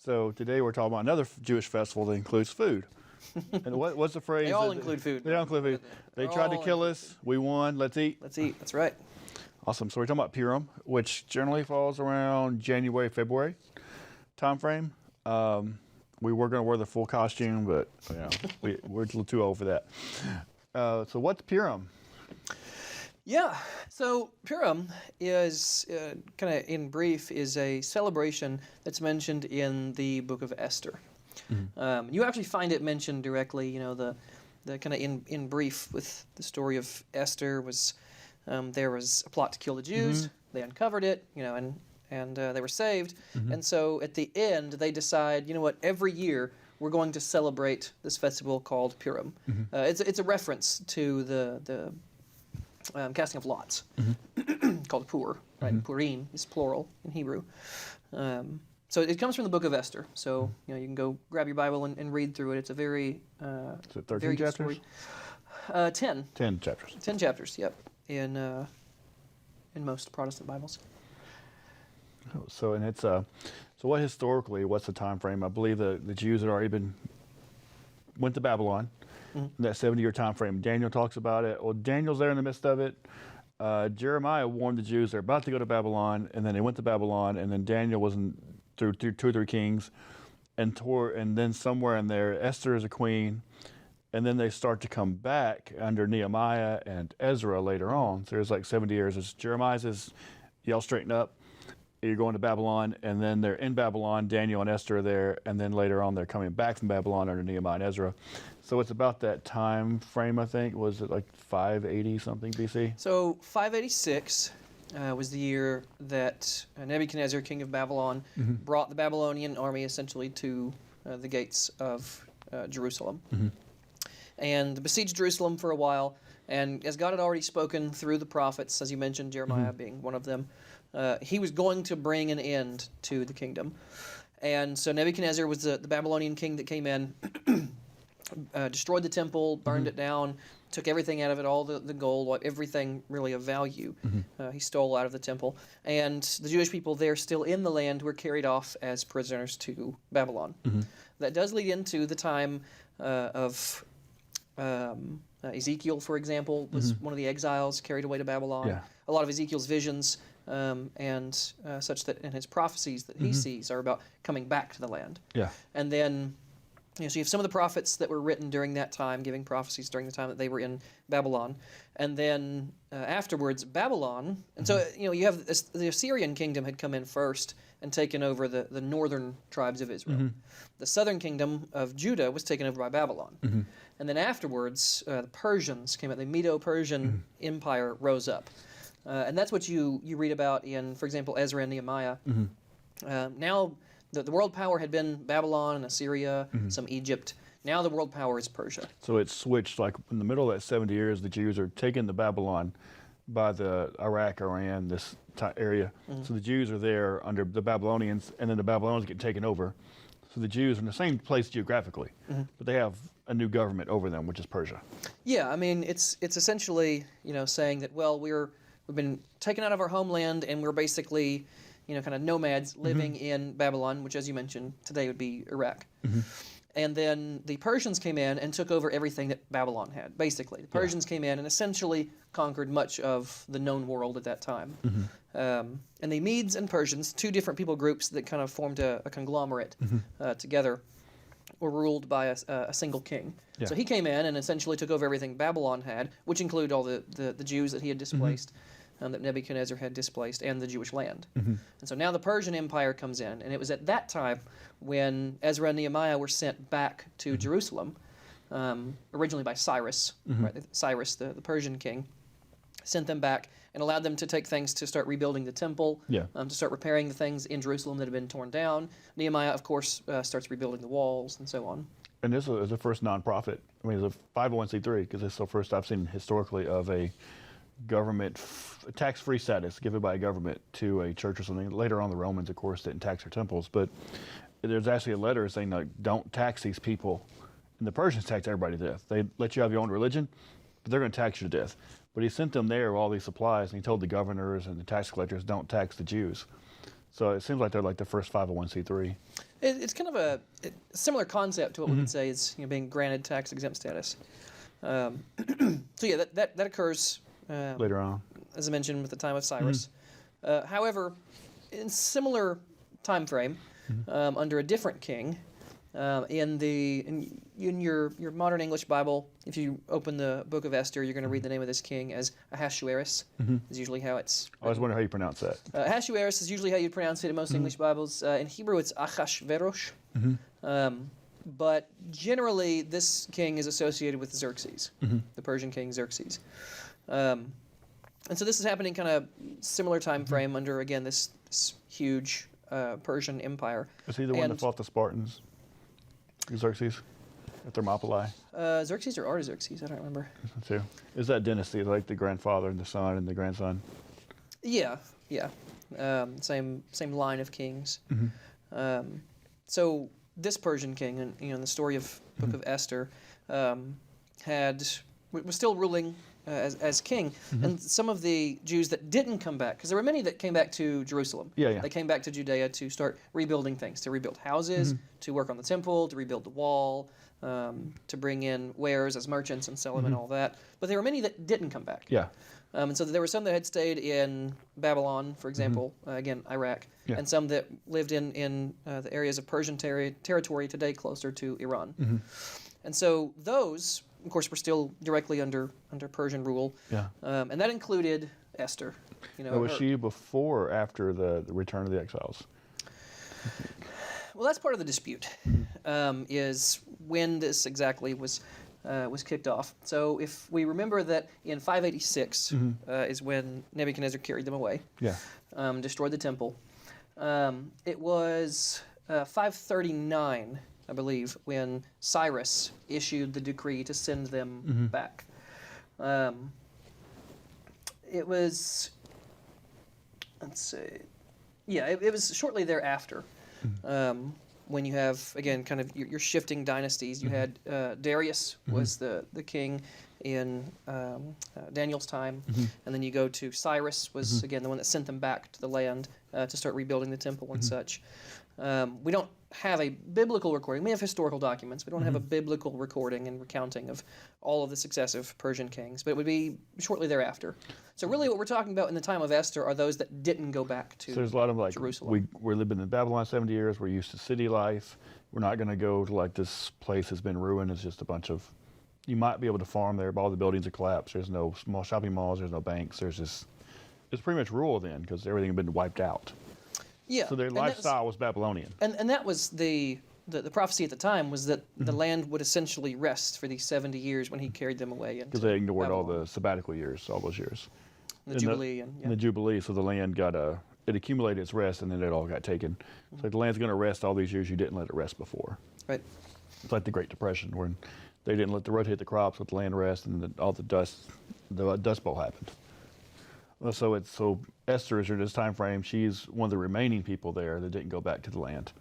So today we're talking about another Jewish festival that includes food. And what's the phrase? They all include food. They all include food. They tried to kill us. We won. Let's eat. Let's eat. That's right. Awesome. So we're talking about Purim, which generally falls around January, February time frame. We were going to wear the full costume, but we're a little too old for that. So what's Purim? Yeah. So Purim is, kind of in brief, is a celebration that's mentioned in the book of Esther. Mm-hmm. You actually find it mentioned directly. The kind of in brief with the story of Esther was there was a plot to kill the Jews. Mm-hmm. They uncovered it, and they were saved. Mm-hmm. And so at the end, they decide, every year we're going to celebrate this festival called Purim. Mm-hmm. It's a reference to the casting of lots, mm-hmm. called Pur, right? Mm-hmm. Purim is plural in Hebrew. So it comes from the book of Esther. So you can go grab your Bible and read through it. It's a very is it 13 chapters? 10. 10 chapters. 10 chapters. Yep. In most Protestant Bibles. So and it's so what historically? What's the time frame? I believe the Jews had already went to Babylon. Mm-hmm. That 70-year time frame. Daniel talks about it. Well, Daniel's there in the midst of it. Jeremiah warned the Jews they're about to go to Babylon, and then they went to Babylon, and then Daniel was through 2 or 3 kings, and then somewhere in there, Esther is a queen, and then they start to come back under Nehemiah and Ezra later on. So there's like 70 years. As Jeremiah says, y'all straighten up. You're going to Babylon, and then they're in Babylon. Daniel and Esther are there, and then later on they're coming back from Babylon under Nehemiah and Ezra. So it's about that time frame, I think. Was it like 580 something BC? So 586 was the year that Nebuchadnezzar, king of Babylon, mm-hmm. brought the Babylonian army essentially to the gates of Jerusalem. Mm-hmm. And besieged Jerusalem for a while. And as God had already spoken through the prophets, as you mentioned, Jeremiah mm-hmm. being one of them, he was going to bring an end to the kingdom. And so Nebuchadnezzar was the Babylonian king that came in, destroyed the temple, burned mm-hmm. it down, took everything out of it, all the gold, everything really of value. Mm-hmm. He stole out of the temple. And the Jewish people there still in the land were carried off as prisoners to Babylon. Mm-hmm. That does lead into the time of... Ezekiel, for example, was mm-hmm. one of the exiles carried away to Babylon. Yeah. A lot of Ezekiel's visions and such that in his prophecies that he mm-hmm. sees are about coming back to the land. Yeah. And then, so you have some of the prophets that were written during that time, giving prophecies during the time that they were in Babylon. And then afterwards, Babylon. And mm-hmm. so, you have the Assyrian kingdom had come in first and taken over the northern tribes of Israel. Mm-hmm. The southern kingdom of Judah was taken over by Babylon. Mm-hmm. And then afterwards, the Persians came out. The Medo-Persian mm-hmm. Empire rose up. And that's what you read about in, for example, Ezra and Nehemiah. Mm-hmm. Now, the world power had been Babylon and Assyria, mm-hmm. some Egypt. Now the world power is Persia. So it switched, like in the middle of that 70 years, the Jews are taken to Babylon by the Iraq, Iran, this area. Mm-hmm. So the Jews are there under the Babylonians, and then the Babylonians get taken over. So the Jews are in the same place geographically, mm-hmm. but they have a new government over them, which is Persia. Yeah, I mean, it's essentially, saying that, well, we've been taken out of our homeland, and we're basically, kind of nomads living mm-hmm. in Babylon, which, as you mentioned, today would be Iraq. Mm-hmm. And then the Persians came in and took over everything that Babylon had, basically. The Persians came in and essentially conquered much of the known world at that time. Mm-hmm. And the Medes and Persians, 2 different people groups that kind of formed a conglomerate mm-hmm. Together, were ruled by a single king. Yeah. So he came in and essentially took over everything Babylon had, which included all the Jews that he had displaced, mm-hmm. That Nebuchadnezzar had displaced, and the Jewish land. Mm-hmm. And so now the Persian Empire comes in, and it was at that time when Ezra and Nehemiah were sent back to mm-hmm. Jerusalem, originally by Cyrus. Mm-hmm. Right? Cyrus, the Persian king, sent them back and allowed them to take things to start rebuilding the temple, to start repairing the things in Jerusalem that had been torn down. Nehemiah, of course, starts rebuilding the walls and so on. And this is the first nonprofit. I mean, it's a 501c3 because it's the first I've seen historically of a government tax-free status given by a government to a church or something. Later on, the Romans, of course, didn't tax their temples, but there's actually a letter saying, like, don't tax these people. And the Persians tax everybody to death. They let you have your own religion, but they're going to tax you to death. But he sent them there with all these supplies, and he told the governors and the tax collectors, don't tax the Jews. So it seems like they're like the first 501c3. It's kind of a similar concept to what we would say is being granted tax exempt status. So yeah, that occurs Later on. as I mentioned with the time of Cyrus. However, in similar time frame, under a different king, in your modern English Bible, if you open the book of Esther, you're going to read the name of this king as Ahasuerus. Is usually how it's. I was wondering how you pronounce that. Ahasuerus is usually how you pronounce it in most English Bibles. In Hebrew, it's Achashverosh. But generally, this king is associated with Xerxes, the Persian king Xerxes. And so this is happening kind of similar time frame under, again, this huge Persian empire. Is he the one that fought the Spartans? Xerxes? At Thermopylae? Xerxes or Artaxerxes? I don't remember. Too. Is that dynasty like the grandfather and the son and the grandson? Yeah. Same line of kings. So this Persian king, and in the story of Book of Esther, was still ruling as king, and some of the Jews that didn't come back, because there were many that came back to Jerusalem. Yeah. They came back to Judea to start rebuilding things, to rebuild houses, to work on the temple, to rebuild the wall, to bring in wares as merchants and sell them and all that. But there were many that didn't come back. Yeah. And so there were some that had stayed in Babylon, for example, again, Iraq, and some that lived in the areas of Persian territory today closer to Iran. And so those, of course, were still directly under Persian rule. Yeah. And that included Esther. Was she before or after the return of the exiles? Well, that's part of the dispute, is when this exactly was kicked off. So if we remember that in 586 is when Nebuchadnezzar carried them away, destroyed the temple. It was 539, I believe, when Cyrus issued the decree to send them back. It was, let's see, it was shortly thereafter. When you have, again, kind of your shifting dynasties. You had Darius was the king in Daniel's time, and then you go to Cyrus was, again, the one that sent them back to the land to start rebuilding the temple and such. We don't have a biblical recording. We have historical documents. We don't have a biblical recording and recounting of all of the successive Persian kings, but it would be shortly thereafter. So really what we're talking about in the time of Esther are those that didn't go back to Jerusalem. So there's a lot of like, we're living in Babylon 70 years. We're used to city life. We're not going to go to like this place has been ruined. It's just a bunch of, you might be able to farm there, but all the buildings are collapsed. There's no small shopping malls. There's no banks. It's pretty much rural then because everything had been wiped out. Yeah. So their lifestyle was Babylonian. And that was the prophecy at the time was that the land would essentially rest for these 70 years when he carried them away. Because they ignored all the sabbatical years, all those years. The Jubilee. And the Jubilee, so the land got it accumulated its rest and then it all got taken. It's like the land's going to rest all these years you didn't let it rest before. Right. It's like the Great Depression when they didn't let the road hit the crops, let the land rest, and all the Dust Bowl happened. So Esther is during this time frame. She's one of the remaining people there that didn't go back to the land,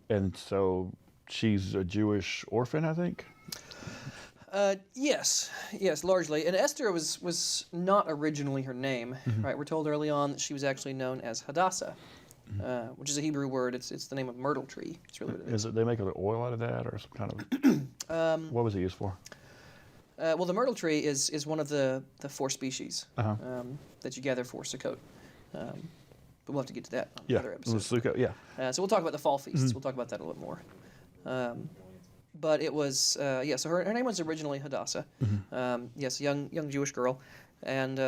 and so she's a Jewish orphan, I think. Yes, largely. And Esther was not originally her name, right? We're told early on that she was actually known as Hadassah, which is a Hebrew word. It's the name of myrtle tree. It's really what it is. They make oil out of that, or some kind of? What was it used for? Well, the myrtle tree is one of the 4 species that you gather for Sukkot. But we'll have to get to that on another episode. Sukkot, so we'll talk about the fall feasts. We'll talk about that a little bit more. But it was, so her name was originally Hadassah. Yes, a young Jewish girl. And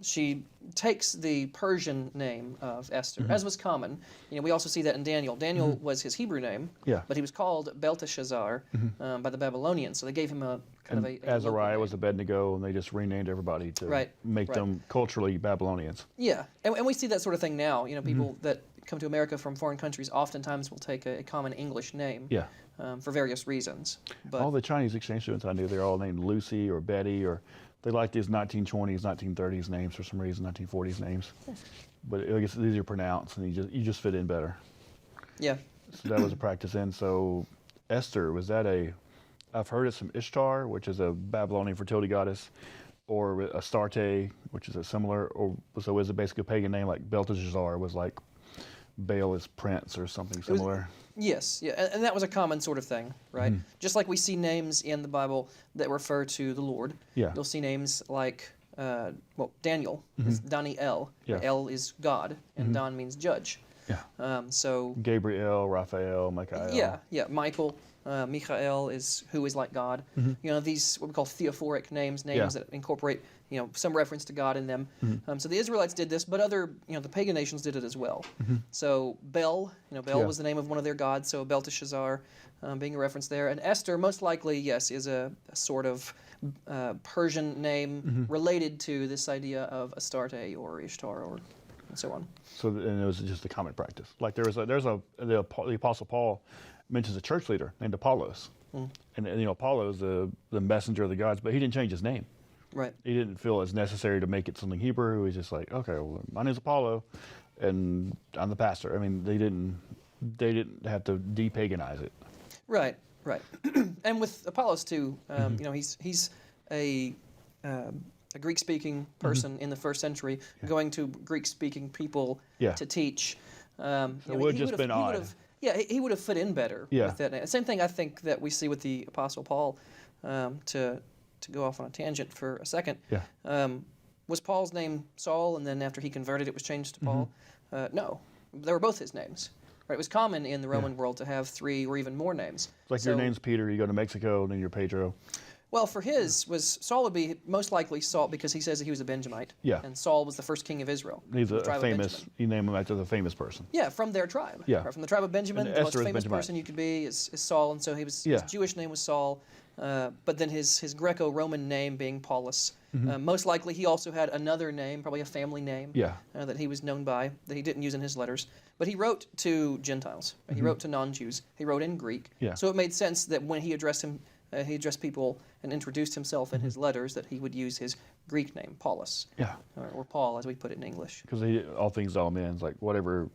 she takes the Persian name of Esther, as was common. We also see that in Daniel. Daniel was his Hebrew name, but he was called Belteshazzar by the Babylonians. So they gave him a kind of a Azariah was Abednego, and they just renamed everybody to make them culturally Babylonians. Yeah, and we see that sort of thing now. People that come to America from foreign countries oftentimes will take a common English name for various reasons. But all the Chinese exchange students I knew, they're all named Lucy or Betty, or they like these 1920s, 1930s names for some reason, 1940s names. But I guess these are pronounced, and you just fit in better. Yeah. So that was a practice in. So Esther, was that I've heard of some Ishtar, which is a Babylonian fertility goddess, or Astarte, which is a similar, so is it basically a pagan name like Belteshazzar was like Baal is prince or something was- similar. Yes, yeah, and that was a common sort of thing, right? Just like we see names in the Bible that refer to the Lord. Yeah. You'll see names like, Daniel is Daniel. Yeah. El is God, and Dan means judge. Yeah. So Gabriel, Raphael, Michael. yeah, Michael, Michael is who is like God. You know, these what we call theophoric names, names Yeah. that incorporate some reference to God in them. So the Israelites did this, but other the pagan nations did it as well. So Bel, Bel Yeah. was the name of one of their gods, so Belteshazzar being a reference there, and Esther most likely yes is a sort of Persian name related to this idea of Astarte or Ishtar or and so on. So and it was just a common practice. Like the Apostle Paul mentions a church leader named Apollos, and Apollos the messenger of the gods, but he didn't change his name. Right. He didn't feel it's necessary to make it something Hebrew. He was just like, okay, well, my name's Apollo, and I'm the pastor. I mean, they didn't have to depaganize it. Right. And with Apollos too, he's a Greek-speaking person in the first century, going to Greek-speaking people Yeah. to teach. It would have just been odd. He would have fit in better Yeah. with that name. Same thing I think that we see with the Apostle Paul. To go off on a tangent for a second. Yeah. Was Paul's name Saul, and then after he converted, it was changed to Paul? No, they were both his names. Right? It was common in the Roman world to have 3 or even more names. It's like your name's Peter, you go to Mexico, and then you're Pedro. Well, for his Saul would be most likely Saul because he says that he was a Benjamite. Yeah. And Saul was the first king of Israel. He's from the a tribe of famous. Benjamin. You name him after the famous person. Yeah, from their tribe. Yeah. Right, from the tribe of Benjamin, And the most Esther is famous Benjamite. person you could be is Saul, and so his Yeah. Jewish name was Saul, but then his Greco-Roman name being Paulus. Most likely, he also had another name, probably a family name, Yeah. that he was known by that he didn't use in his letters. But he wrote to Gentiles. He wrote to non-Jews. He wrote in Greek. Yeah. So it made sense that when he addressed people and introduced himself in his letters, that he would use his Greek name, Paulus, Yeah. or Paul, as we put it in English. Because all things to all men, it's like whatever,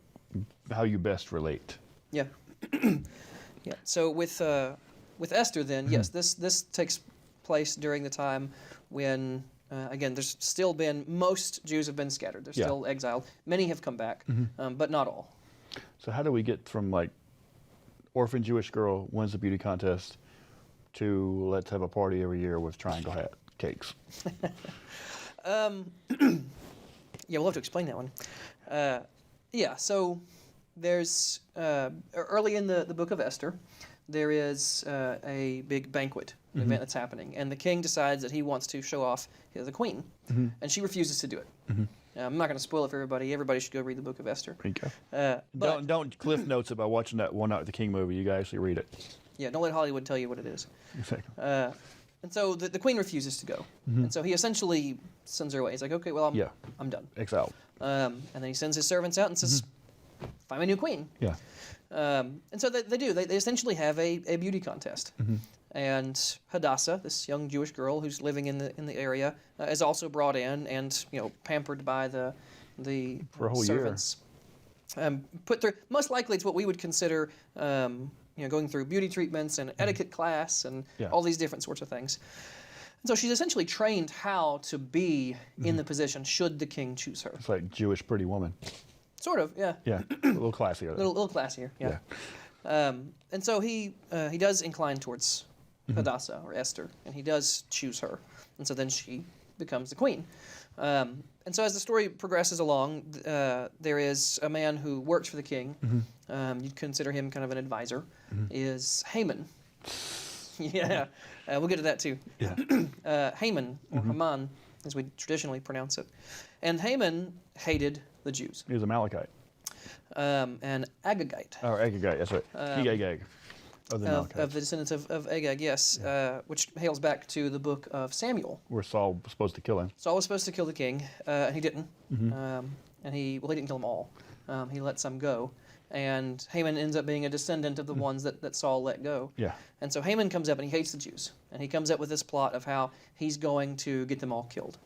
how you best relate. Yeah. Yeah. So with Esther, then yes, this takes place during the time when again there's still been most Jews have been scattered. They're Yeah. still exiled. Many have come back, but not all. So how do we get from like orphan Jewish girl wins the beauty contest to let's have a party every year with triangle hat cakes? Yeah, we'll have to explain that one. Yeah, so there's early in the book of Esther, there is a big banquet, an event that's happening, and the king decides that he wants to show off the queen, and she refuses to do it. I'm not going to spoil it for everybody. Everybody should go read the book of Esther. There you go. But Don't cliff notes about watching that One Night with the King movie. You guys actually read it. yeah, don't let Hollywood tell you what it is. Exactly. And so the queen refuses to go, and so he essentially sends her away. He's like, okay, well, I'm done. Exiled. And then he sends his servants out and says, find me a new queen. Yeah. And so they do. They essentially have a beauty contest. And Hadassah, this young Jewish girl who's living in the area, is also brought in and pampered by the For a whole servants. Put through most likely it's what we would consider going through beauty treatments and etiquette class and Yeah. all these different sorts of things. And so she's essentially trained how to be in the position should the king choose her. It's like Jewish pretty woman. Sort of, yeah. Yeah. A little classier. A little classier, yeah. And so he does incline towards Hadassah or Esther, and he does choose her, and so then she becomes the queen. And so as the story progresses along, there is a man who works for the king. You'd consider him kind of an advisor. Is Haman? Yeah, we'll get to that too. Yeah. Haman or Haman, as we traditionally pronounce it, and Haman hated the Jews. He was a Amalekite. And Agagite. Or Agagite, that's right. Agag. Of the Amalekites. Of the descendants of Agag, yes, which hails back to the book of Samuel. Where Saul was supposed to kill him. Saul was supposed to kill the king, and he didn't. And he didn't kill them all. He let some go. And Haman ends up being a descendant of the ones that Saul let go. Yeah. And so Haman comes up and he hates the Jews. And he comes up with this plot of how he's going to get them all killed.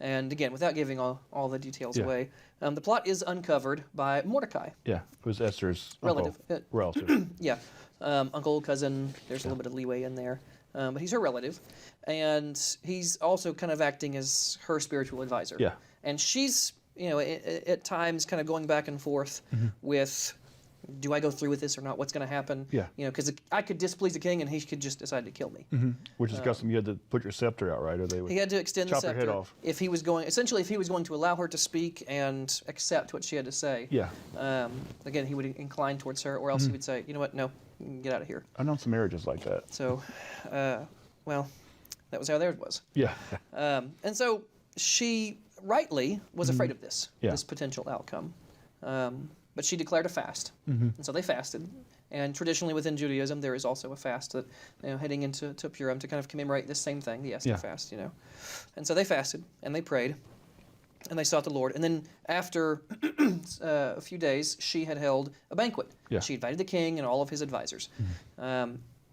And again, without giving all the details away, the plot is uncovered by Mordecai. Yeah. It was Esther's Relative. uncle. Relative. Yeah. Uncle, cousin, there's a little bit of leeway in there. But he's her relative. And he's also kind of acting as her spiritual advisor. Yeah. And she's at times kind of going back and forth with, do I go through with this or not? What's going to happen? Yeah. Because I could displease the king and he could just decide to kill me. Which is custom. You had to put your scepter out, right? Or they would He had to extend the chop your scepter head off. if he was going to allow her to speak and accept what she had to say. Yeah. Again, he would incline towards her, or else he would say, you know what, no, get out of here. I've known some marriages like that. So, well, that was how theirs was. Yeah. And so she rightly was afraid of this potential outcome. But she declared a fast. And so they fasted. And traditionally within Judaism, there is also a fast that, heading into Purim to kind of commemorate this same thing, the Esther fast, And so they fasted and they prayed and they sought the Lord. And then after a few days, she had held a banquet. Yeah. She invited the king and all of his advisors.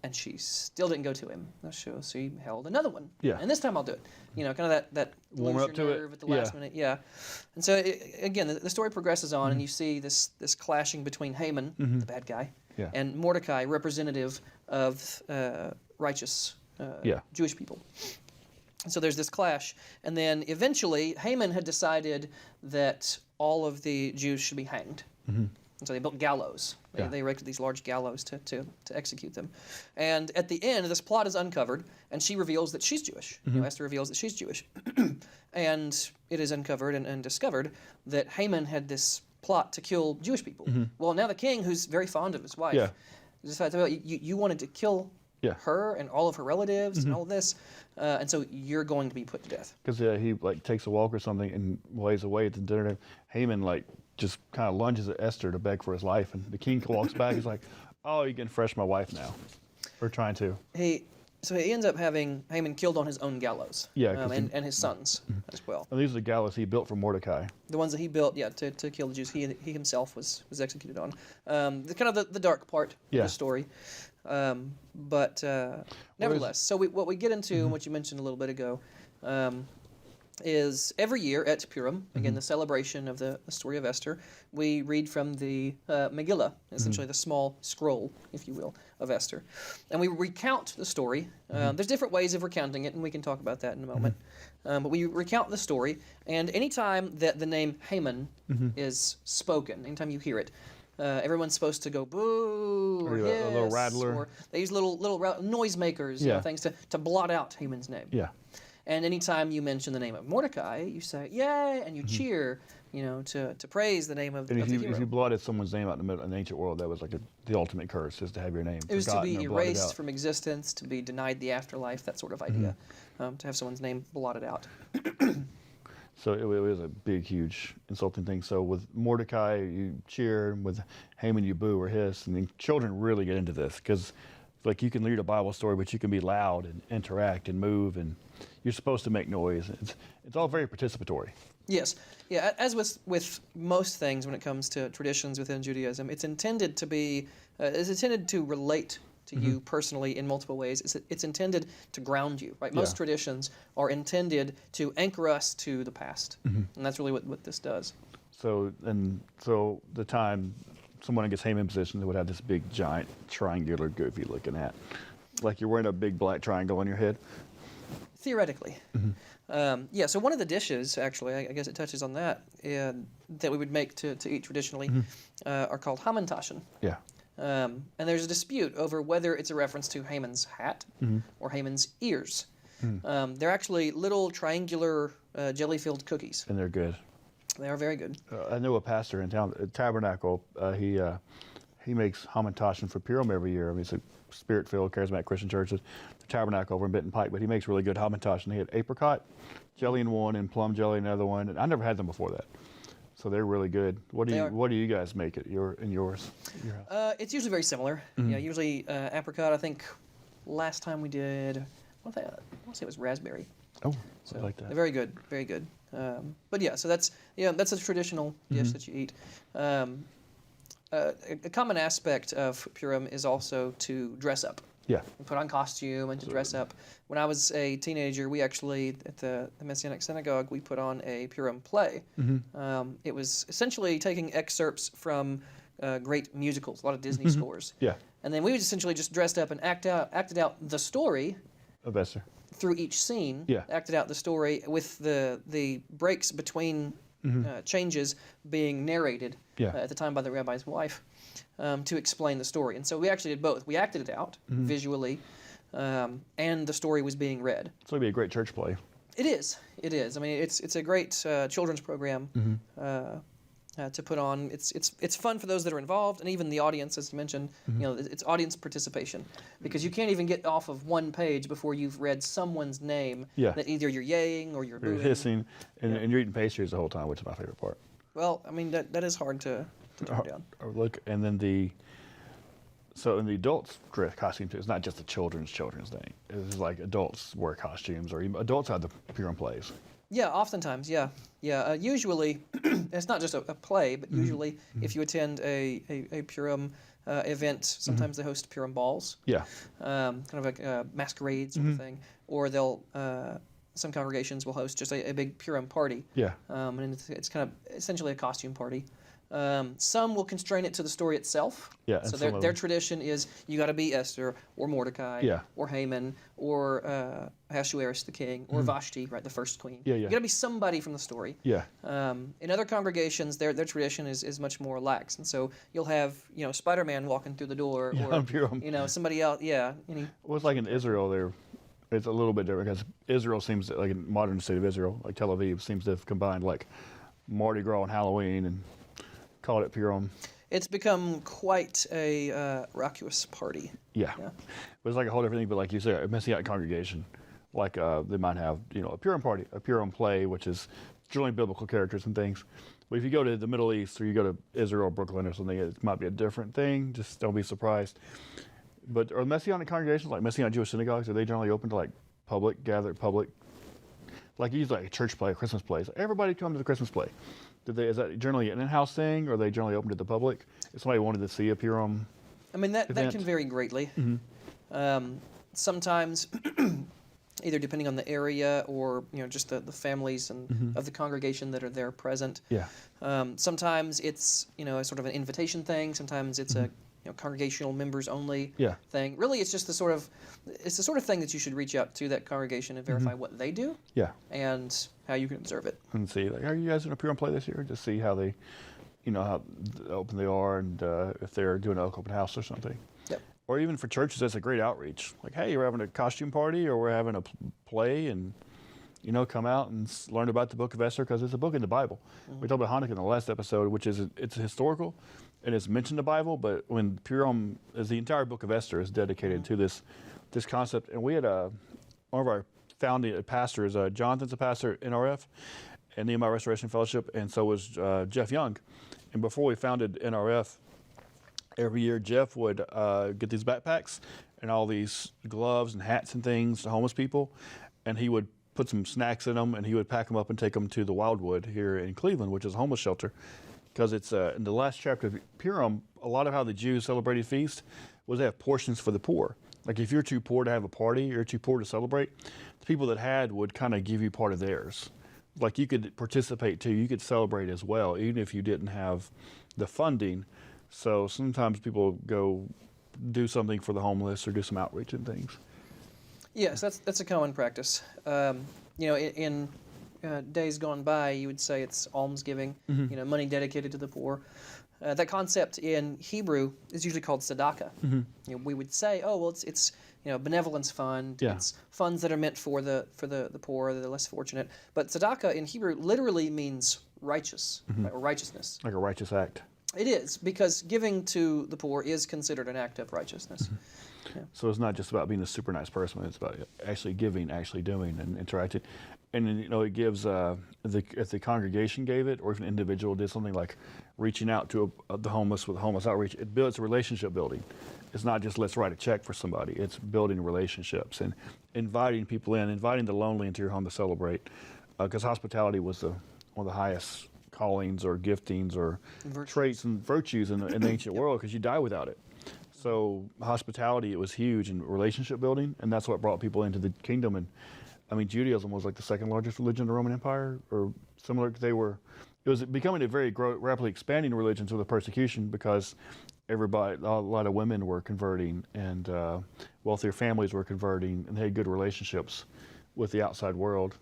And she still didn't go to him. So she held another one. Yeah. And this time I'll do it. Kind of that Warm lose up your to it. nerve at the last minute. Yeah. And so again, the story progresses on, and you see this clashing between Haman, the bad guy, and Mordecai, representative of righteous Jewish people. And so there's this clash, and then eventually Haman had decided that all of the Jews should be hanged. And so they built gallows. They erected these large gallows to execute them. And at the end, this plot is uncovered, and she reveals that she's Jewish. Esther reveals that she's Jewish. And it is uncovered and discovered that Haman had this plot to kill Jewish people. Well, now the king, who's very fond of his wife, decides, well, you wanted to kill her and all of her relatives and all of this, and so you're going to be put to death. Because he takes a walk or something, and while he's away at the dinner, Haman just kind of lunges at Esther to beg for his life, and the king walks back. He's like, "Oh, you can fresh my wife now." We're trying to. So he ends up having Haman killed on his own gallows. Yeah, and his sons as well. And these are the gallows he built for Mordecai. The ones that he built, to kill the Jews. He himself was executed on. The dark part of the story. But nevertheless, so what we get into, and what you mentioned a little bit ago, is every year at Purim, again, the celebration of the story of Esther, we read from the Megillah, essentially the small scroll, if you will, of Esther. And we recount the story. There's different ways of recounting it, and we can talk about that in a moment. But we recount the story, and anytime that the name Haman is spoken, anytime you hear it, everyone's supposed to go boo or hiss, a little rattler. or they use little noisemakers, things to blot out Haman's name. Yeah. And anytime you mention the name of Mordecai, you say yay, and you cheer, to praise the name of the hero. If you blotted someone's name out in the ancient world, that was like the ultimate curse, is to have your name It was to forgotten be or blotted erased out. from existence, to be denied the afterlife, that sort of idea, to have someone's name blotted out. So it was a big, huge, insulting thing. So with Mordecai, you cheer, and with Haman, you boo or hiss. And then children really get into this, because you can read a Bible story, but you can be loud and interact and move, and you're supposed to make noise. It's all very participatory. Yes. Yeah, as with most things when it comes to traditions within Judaism, it's intended to be, it's intended to relate to you personally in multiple ways. It's intended to ground you, right? Most traditions are intended to anchor us to the past, and that's really what this does. So the time someone gets Haman in position, they would have this big, giant, triangular, goofy looking hat, like you're wearing a big black triangle on your head. Theoretically. So one of the dishes, actually, I guess it touches on that, that we would make to eat traditionally, are called hamantaschen. Yeah. And there's a dispute over whether it's a reference to Haman's hat or Haman's ears. They're actually little triangular jelly-filled cookies. And they're good. They are very good. I know a pastor in town, Tabernacle. He makes hamantaschen for Purim every year. I mean, it's a spirit-filled, charismatic Christian church. The Tabernacle over in Benton Pike, but he makes really good hamantaschen. He had apricot jelly in one and plum jelly in another one, and I never had them before that. So they're really good. What do you guys make at yours? Your house? It's usually very similar. Yeah, usually apricot. I think last time we did, I want to say it was raspberry. Oh, So I like that. They're very good, very good. But yeah, so that's a traditional dish that you eat. A common aspect of Purim is also to dress up. Yeah. And put on costume and to dress up. When I was a teenager, we actually, at the Messianic Synagogue, we put on a Purim play. It was essentially taking excerpts from great musicals, a lot of Disney scores. Yeah. And then we essentially just dressed up and acted out the story Of Esther. through each scene. Yeah. Acted out the story with the breaks between changes being narrated Yeah. at the time by the rabbi's wife to explain the story. And so we actually did both. We acted it out visually, and the story was being read. So it'd be a great church play. It is. It is. I mean, it's a great children's program to put on. It's fun for those that are involved, and even the audience, as you mentioned. You know, it's audience participation, because you can't even get off of one page before you've read someone's name Yeah. that either you're yaying or you're You're booing. hissing, and you're eating pastries the whole time, which is my favorite part. Well, I mean that is hard to turn down. Or look, and then so in the adults dress costume too, it's not just the children's thing. It's like adults wear costumes, or even adults have the Purim plays. Yeah, oftentimes, yeah. Usually, it's not just a play, but usually if you attend a Purim event, sometimes they host Purim balls, Yeah. kind of like a masquerade sort of thing, or they'll, some congregations will host just a big Purim party, Yeah. and it's kind of essentially a costume party. Some will constrain it to the story itself. Yeah, and So some of their them- tradition is you got to be Esther or Mordecai Yeah. or Haman or Ahasuerus the king or Vashti, right, the first queen. Yeah, yeah. You got to be somebody from the story. Yeah. In other congregations, their tradition is much more lax, and so you'll have Spider-Man walking through the door, Yeah, or Purim. somebody else. Yeah, Well, it's like in Israel, it's a little bit different because Israel seems to, like in modern state of Israel, like Tel Aviv, seems to have combined like Mardi Gras and Halloween and called it Purim. it's become quite a raucous party. Yeah. Yeah. But it's like a whole different thing. But like you said, a Messianic congregation, like they might have, a Purim party, a Purim play, which is generally biblical characters and things. But if you go to the Middle East or you go to Israel or Brooklyn or something, it might be a different thing. Just don't be surprised. But are Messianic congregations, like Messianic Jewish synagogues, are they generally open to like public, like usually like a church play, a Christmas play? So everybody come to the Christmas play. Is that generally an in-house thing, or are they generally open to the public? If somebody wanted to see a Purim, I mean, that event. can vary greatly. Sometimes, either depending on the area or just the families and of the congregation that are there present. yeah, Sometimes it's a sort of an invitation thing. Sometimes it's a congregational members only yeah, thing. Really, it's just the sort of thing that you should reach out to that congregation and verify what they do yeah. and how you can observe it. And see, like, are you guys in a Purim play this year? Just see how they, how open they are, and if they're doing an open house or something. Yep. Or even for churches, that's a great outreach. Like, hey, we're having a costume party, or we're having a play, and come out and learn about the Book of Esther, because it's a book in the Bible. We talked about Hanukkah in the last episode, which is it's historical, and it's mentioned in the Bible. But when Purim is the entire Book of Esther is dedicated to this concept, and we had one of our founding pastors, Jonathan's a pastor in NRF and Nehemiah Restoration Fellowship, and so was Jeff Young. And before we founded NRF, every year Jeff would get these backpacks and all these gloves and hats and things to homeless people, and he would put some snacks in them, and he would pack them up and take them to the Wildwood here in Cleveland, which is a homeless shelter, because it's in the last chapter of Purim, a lot of how the Jews celebrated feast was they have portions for the poor. Like if you're too poor to have a party, or too poor to celebrate, the people that had would kind of give you part of theirs. Like you could participate too, you could celebrate as well, even if you didn't have the funding. So sometimes people go do something for the homeless or do some outreach and things. Yes, that's a common practice. In days gone by, you would say it's almsgiving, money dedicated to the poor. That concept in Hebrew is usually called tzedakah. We would say, oh, well, it's benevolence fund. Yeah. It's funds that are meant for the poor, the less fortunate. But tzedakah in Hebrew literally means righteous, right, or righteousness. Like a righteous act. It is, because giving to the poor is considered an act of righteousness. So it's not just about being a super nice person. It's about actually giving, actually doing, and interacting. And then, it gives if the congregation gave it, or if an individual did something like reaching out to the homeless with homeless outreach, it builds relationship building. It's not just let's write a check for somebody. It's building relationships and inviting people in, inviting the lonely into your home to celebrate. Because hospitality was one of the highest callings or giftings or traits and virtues in the ancient world, because you die without it. So hospitality, it was huge in relationship building, and that's what brought people into the kingdom. And I mean, Judaism was like the second largest religion in the Roman Empire, or similar. It was becoming a very rapidly expanding religion through the persecution, because a lot of women were converting, and wealthier families were converting, and they had good relationships with the outside world,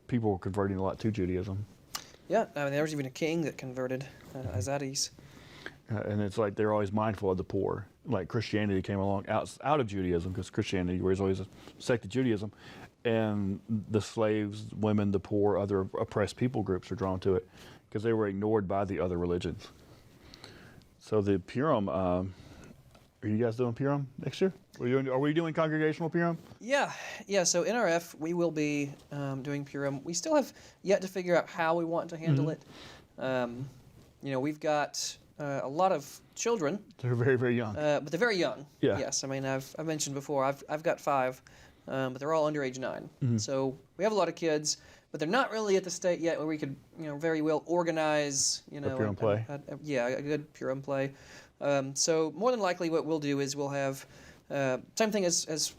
people were converting a lot to Judaism. Yeah, I mean, there was even a king that converted, Azadis. And it's like they're always mindful of the poor. Like Christianity came along out of Judaism, because Christianity was always a sect of Judaism, and the slaves, women, the poor, other oppressed people groups are drawn to it because they were ignored by the other religions. So the Purim, are you guys doing Purim next year? Are we doing congregational Purim? Yeah. So NRF, we will be doing Purim. We still have yet to figure out how we want to handle it. We've got a lot of children. They're very, very young. But they're very young. Yeah. Yes. I mean, I've mentioned before, I've got 5, but they're all under age 9. So we have a lot of kids, but they're not really at the state yet where we could, very well organize, Purim play. A good Purim play. So more than likely, what we'll do is we'll have same thing as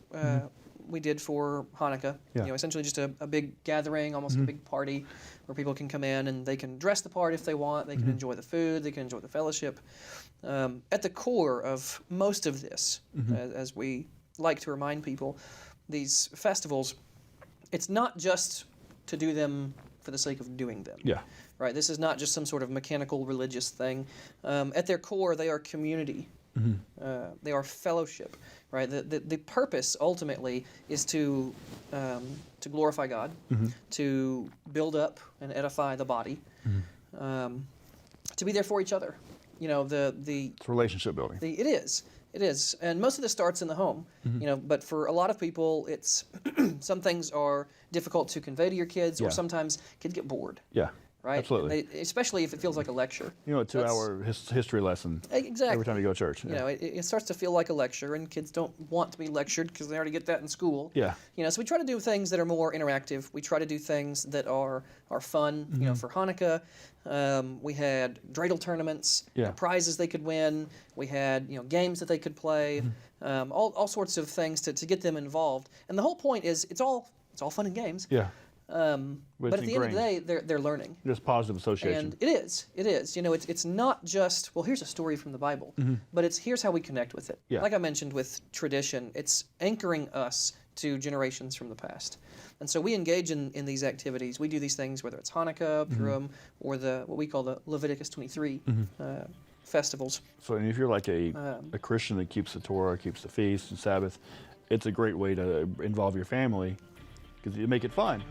we did for Hanukkah. Yeah. Essentially just a big gathering, almost a big party, where people can come in and they can dress the part if they want. They can enjoy the food. They can enjoy the fellowship. At the core of most of this, as we like to remind people, these festivals, it's not just to do them for the sake of doing them. Yeah. Right. This is not just some sort of mechanical religious thing. At their core, they are community. They are fellowship. Right. The purpose ultimately is to glorify God, to build up and edify the body, to be there for each other. It's relationship building. It is, and most of this starts in the home. But for a lot of people, it's some things are difficult to convey to your kids, or sometimes kids get bored. Yeah. Right? Absolutely. Especially if it feels like a lecture. A 2-hour history lesson. Exactly. Every time you go to church. Yeah. It starts to feel like a lecture, and kids don't want to be lectured because they already get that in school. Yeah. So we try to do things that are more interactive. We try to do things that are fun. For Hanukkah, we had dreidel tournaments, prizes they could win. We had games that they could play, all sorts of things to get them involved. And the whole point is it's all fun and games. Yeah. But at the end of the day, they're learning. Just positive association. And it is. It's not just, well, here's a story from the Bible, but here's how we connect with it. Yeah. Like I mentioned with tradition, it's anchoring us to generations from the past. And so we engage in these activities. We do these things, whether it's Hanukkah, Purim, or what we call the Leviticus 23 festivals. So if you're like a Christian that keeps the Torah, keeps the feast and Sabbath, it's a great way to involve your family because you make it fun.